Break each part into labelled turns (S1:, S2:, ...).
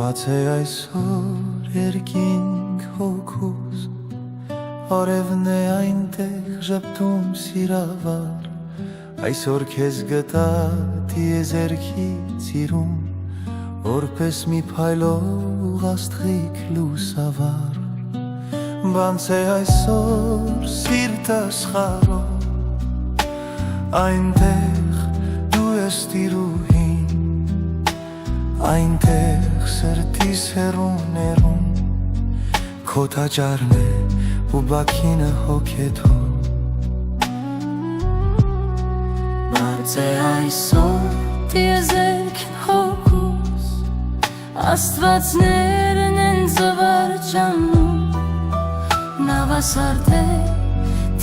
S1: Բաց է այսօր երկինք հոգուս, Արևն է այնտեղ ժպտում սիրավար, Այսօր քեզ գտա տիեզերքի ծիրում, Որպես մի փայլող աստղիկ լուսավար, Բանց է այսօր սիրտս խարով, Այնտեղ դու ես տիրուհին, Այնտեղ սրտիս հեռուն, Քո տաճարն է ու բաքինը հոգեթում,
S2: Բաց է այսօր տիեզերքն հոգուս, Աստվածներն են զվարճանում, Նավասարդ է,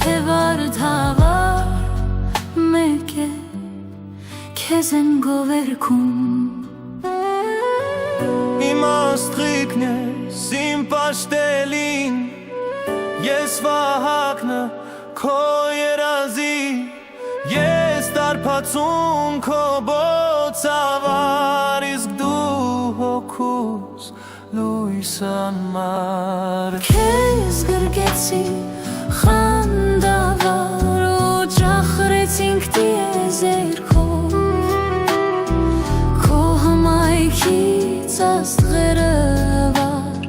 S2: թե վարդավար, Մեկ է, քեզ են գովերքում,
S1: Իմ աստղիկն ես, իմ պաշտելին, Ես Վահագնը, քո երազի, Ես դարբացում քո բոցավար, Իսկ դու հոգուս լույս անմար,
S2: Քեզ գրկեցի խանդավար ու ճախրեցինք տիեզերքով, Քո հմայքից աստղերը վար,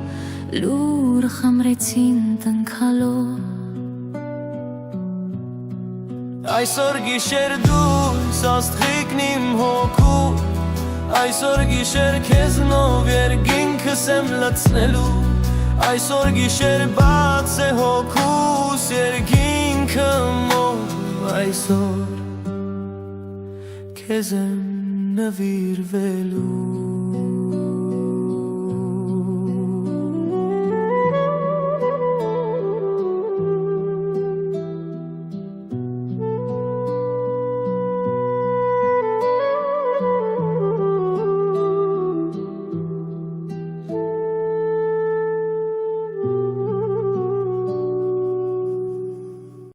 S2: Լուր խմրեցին տնքալով,
S1: Այսօր գիշեր դուրս աստղիկն իմ հոգու, Այսօր գիշեր քեզնով երկինքս եմ լցնելու, Այսօր գիշեր բաց է հոգուս երկինքը մով, Այսօր քեզ եմ նվիրվելու